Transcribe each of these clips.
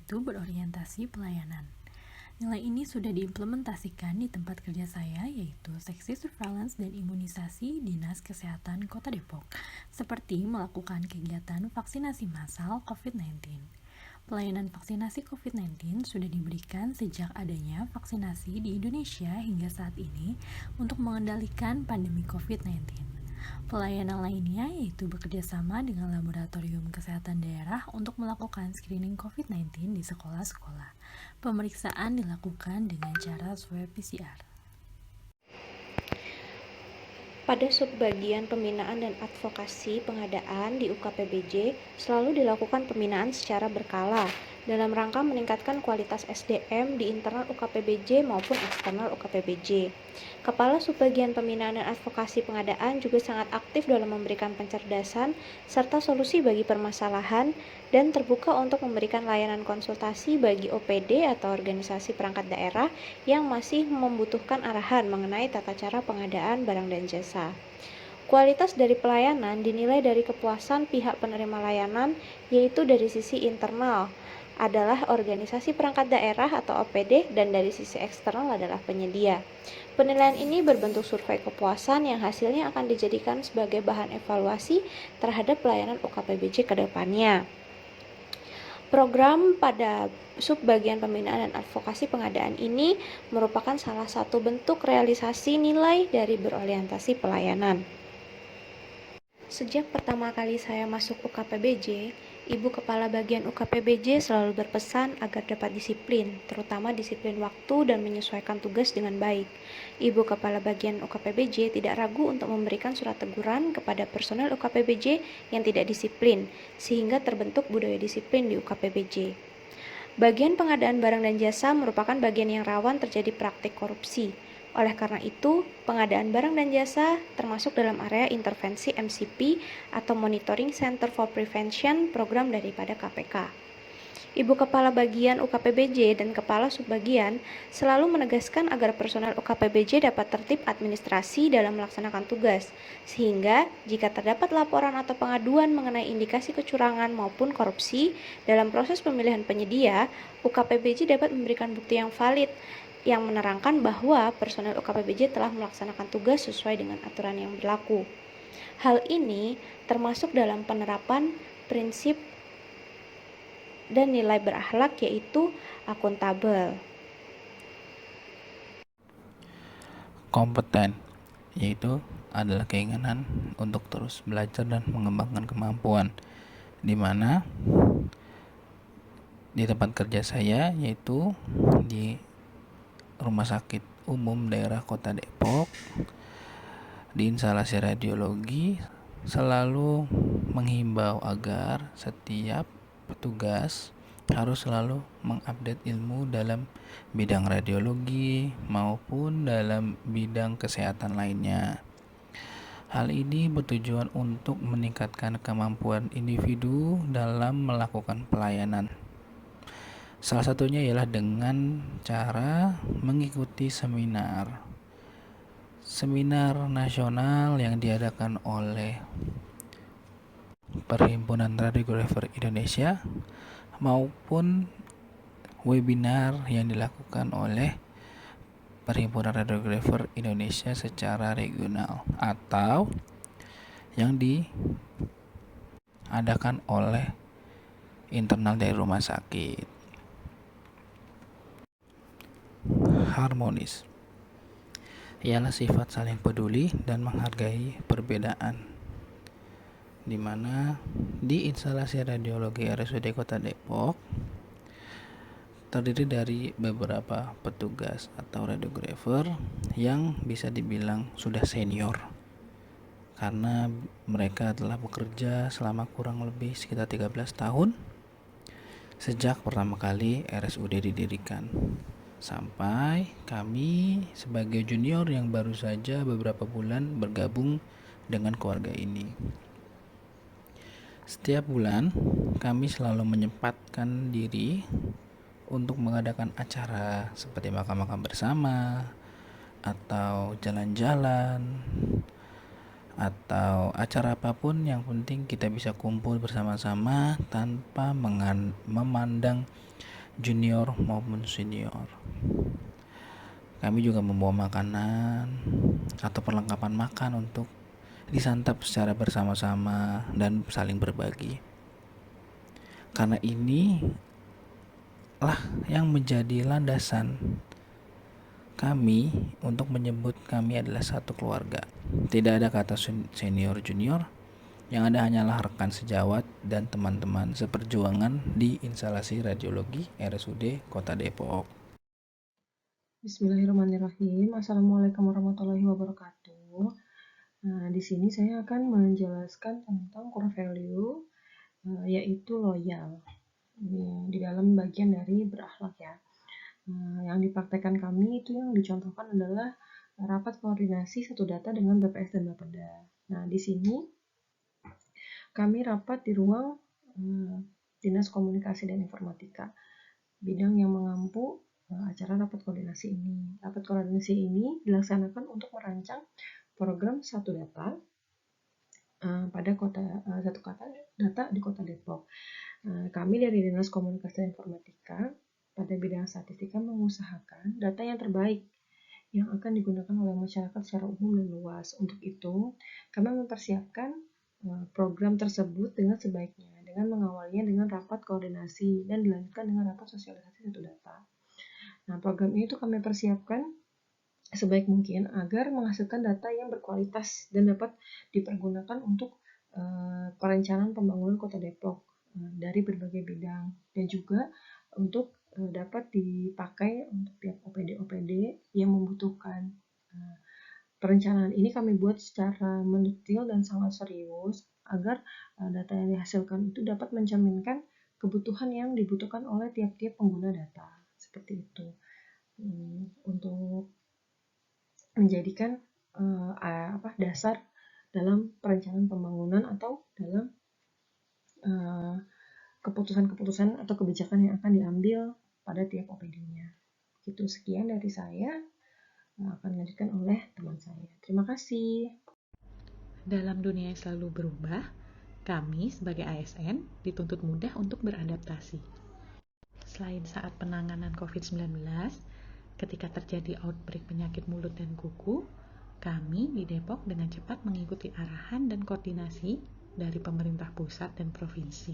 yaitu berorientasi pelayanan. Nilai ini sudah diimplementasikan di tempat kerja saya, yaitu Seksi Surveillance dan Imunisasi Dinas Kesehatan Kota Depok, seperti melakukan kegiatan vaksinasi massal COVID-19. Pelayanan vaksinasi COVID-19 sudah diberikan sejak adanya vaksinasi di Indonesia hingga saat ini untuk mengendalikan pandemi COVID-19. Pelayanan lainnya yaitu bekerjasama dengan Laboratorium Kesehatan Daerah untuk melakukan screening COVID-19 di sekolah-sekolah. Pemeriksaan dilakukan dengan cara swab PCR. Pada subbagian pembinaan dan advokasi pengadaan di UKPBJ selalu dilakukan pembinaan secara berkala dalam rangka meningkatkan kualitas SDM di internal UKPBJ maupun eksternal UKPBJ. Kepala Subbagian Pembinaan dan Advokasi Pengadaan juga sangat aktif dalam memberikan pencerdasan serta solusi bagi permasalahan dan terbuka untuk memberikan layanan konsultasi bagi OPD atau organisasi perangkat daerah yang masih membutuhkan arahan mengenai tata cara pengadaan barang dan jasa. Kualitas dari pelayanan dinilai dari kepuasan pihak penerima layanan, yaitu dari sisi internal adalah organisasi perangkat daerah atau OPD dan dari sisi eksternal adalah penyedia. Penilaian ini berbentuk survei kepuasan yang hasilnya akan dijadikan sebagai bahan evaluasi terhadap pelayanan UKPBJ ke depannya. Program pada subbagian pembinaan dan advokasi pengadaan ini merupakan salah satu bentuk realisasi nilai dari berorientasi pelayanan. Sejak pertama kali saya masuk UKPBJ, Ibu Kepala Bagian UKPBJ selalu berpesan agar dapat disiplin, terutama disiplin waktu dan menyesuaikan tugas dengan baik. Ibu Kepala Bagian UKPBJ tidak ragu untuk memberikan surat teguran kepada personel UKPBJ yang tidak disiplin, sehingga terbentuk budaya disiplin di UKPBJ. Bagian pengadaan barang dan jasa merupakan bagian yang rawan terjadi praktik korupsi. Oleh karena itu, pengadaan barang dan jasa termasuk dalam area intervensi MCP atau Monitoring Center for Prevention program daripada KPK. Ibu Kepala Bagian UKPBJ dan Kepala Subbagian selalu menegaskan agar personel UKPBJ dapat tertib administrasi dalam melaksanakan tugas, sehingga jika terdapat laporan atau pengaduan mengenai indikasi kecurangan maupun korupsi dalam proses pemilihan penyedia, UKPBJ dapat memberikan bukti yang valid yang menerangkan bahwa personel UKPBJ telah melaksanakan tugas sesuai dengan aturan yang berlaku. Hal ini termasuk dalam penerapan prinsip dan nilai berakhlak yaitu akuntabel. Kompeten, yaitu adalah keinginan untuk terus belajar dan mengembangkan kemampuan, di mana di tempat kerja saya yaitu di Rumah Sakit Umum Daerah Kota Depok, di instalasi radiologi selalu menghimbau agar setiap petugas harus selalu mengupdate ilmu dalam bidang radiologi maupun dalam bidang kesehatan lainnya. Hal ini bertujuan untuk meningkatkan kemampuan individu dalam melakukan pelayanan. Salah satunya ialah dengan cara mengikuti seminar nasional yang diadakan oleh Perhimpunan Radiografer Indonesia maupun webinar yang dilakukan oleh Perhimpunan Radiografer Indonesia secara regional atau yang diadakan oleh internal dari rumah sakit. Harmonis ialah sifat saling peduli dan menghargai perbedaan, di mana di instalasi radiologi RSUD Kota Depok terdiri dari beberapa petugas atau radiografer yang bisa dibilang sudah senior karena mereka telah bekerja selama kurang lebih sekitar 13 tahun sejak pertama kali RSUD didirikan, sampai kami sebagai junior yang baru saja beberapa bulan bergabung dengan keluarga ini. Setiap bulan kami selalu menyempatkan diri untuk mengadakan acara seperti makan-makan bersama atau jalan-jalan atau acara apapun, yang penting kita bisa kumpul bersama-sama tanpa memandang junior maupun senior. Kami juga membawa makanan atau perlengkapan makan untuk disantap secara bersama-sama dan saling berbagi. Karena ini lah yang menjadi landasan kami untuk menyebut kami adalah satu keluarga. Tidak ada kata senior junior, yang ada hanyalah rekan sejawat dan teman-teman seperjuangan di instalasi radiologi RSUD Kota Depok. Bismillahirrahmanirrahim. Assalamualaikum warahmatullahi wabarakatuh. Nah, di sini saya akan menjelaskan tentang core value, yaitu loyal. Di dalam bagian dari berakhlak ya. Yang dipraktekkan kami itu yang dicontohkan adalah rapat koordinasi satu data dengan BPS dan Bapeda. Nah, di sini kami rapat di ruang Dinas Komunikasi dan Informatika, bidang yang mengampu acara rapat koordinasi ini. Rapat koordinasi ini dilaksanakan untuk merancang program satu data pada satu data di Kota Depok. Kami dari Dinas Komunikasi dan Informatika pada bidang statistika mengusahakan data yang terbaik yang akan digunakan oleh masyarakat secara umum dan luas. Untuk itu, kami mempersiapkan program tersebut dengan sebaiknya, dengan mengawalnya dengan rapat koordinasi dan dilanjutkan dengan rapat sosialisasi satu data. Nah, program ini tuh kami persiapkan sebaik mungkin agar menghasilkan data yang berkualitas dan dapat dipergunakan untuk perencanaan pembangunan Kota Depok dari berbagai bidang, dan juga untuk dapat dipakai untuk tiap OPD-OPD yang membutuhkan. Perencanaan ini kami buat secara mendetil dan sangat serius agar data yang dihasilkan itu dapat mencerminkan kebutuhan yang dibutuhkan oleh tiap-tiap pengguna data. Seperti itu. Untuk menjadikan dasar dalam perencanaan pembangunan atau dalam keputusan-keputusan atau kebijakan yang akan diambil pada tiap OPD-nya. Itu sekian dari saya, akan dilanjutkan oleh teman saya. Terima kasih. Dalam dunia yang selalu berubah, kami sebagai ASN dituntut mudah untuk beradaptasi. Selain saat penanganan COVID-19, ketika terjadi outbreak penyakit mulut dan kuku, kami di Depok dengan cepat mengikuti arahan dan koordinasi dari pemerintah pusat dan provinsi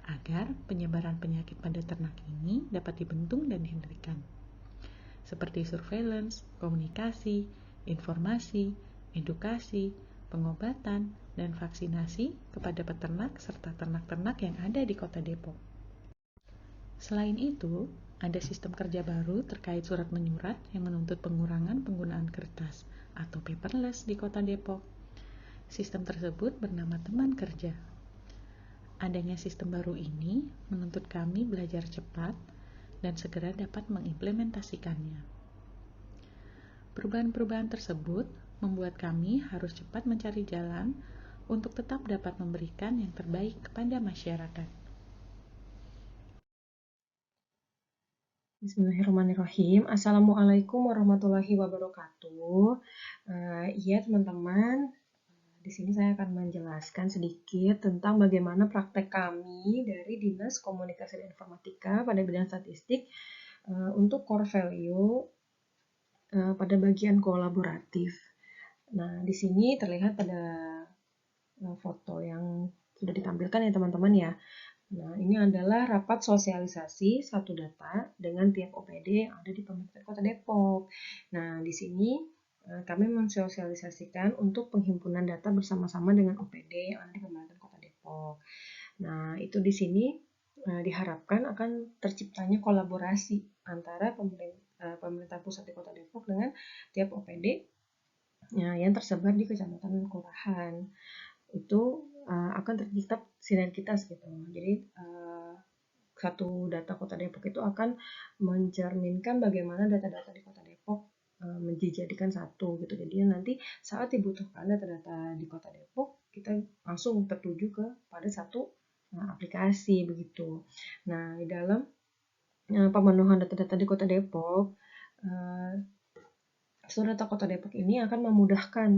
agar penyebaran penyakit pada ternak ini dapat dibendung dan dihentikan. Seperti surveillance, komunikasi, informasi, edukasi, pengobatan, dan vaksinasi kepada peternak serta ternak-ternak yang ada di Kota Depok. Selain itu, ada sistem kerja baru terkait surat menyurat yang menuntut pengurangan penggunaan kertas atau paperless di Kota Depok. Sistem tersebut bernama Teman Kerja. Adanya sistem baru ini menuntut kami belajar cepat dan segera dapat mengimplementasikannya. Perubahan-perubahan tersebut membuat kami harus cepat mencari jalan untuk tetap dapat memberikan yang terbaik kepada masyarakat. Bismillahirrahmanirrahim. Assalamualaikum warahmatullahi wabarakatuh. Iya teman-teman, di sini saya akan menjelaskan sedikit tentang bagaimana praktek kami dari Dinas Komunikasi dan Informatika pada bidang statistik untuk core value pada bagian kolaboratif. Nah, di sini terlihat pada foto yang sudah ditampilkan ya teman-teman ya. Nah, ini adalah rapat sosialisasi satu data dengan tiap OPD yang ada di pemerintah Kota Depok. Nah, di sini kami mensosialisasikan untuk penghimpunan data bersama-sama dengan OPD yang ada di pemerintah Kota Depok. Nah, itu di sini diharapkan akan terciptanya kolaborasi antara pemerintah pusat di Kota Depok dengan tiap OPD yang tersebar di kecamatan dan kelurahan. Itu akan tercipta sinergitas gitu. Jadi satu data Kota Depok itu akan mencerminkan bagaimana data-data di Kota Depok dijadikan satu gitu. Jadi nanti saat dibutuhkan data-data di Kota Depok, kita langsung tertuju pada satu aplikasi begitu. Nah, di dalam pemenuhan data-data di Kota Depok, seluruh data Kota Depok ini akan memudahkan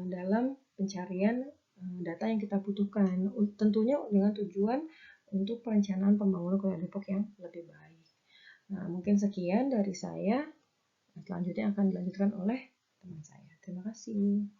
dalam pencarian data yang kita butuhkan, tentunya dengan tujuan untuk perencanaan pembangunan Kota Depok yang lebih baik. Nah, mungkin sekian dari saya. Selanjutnya akan dilanjutkan oleh teman saya. Terima kasih.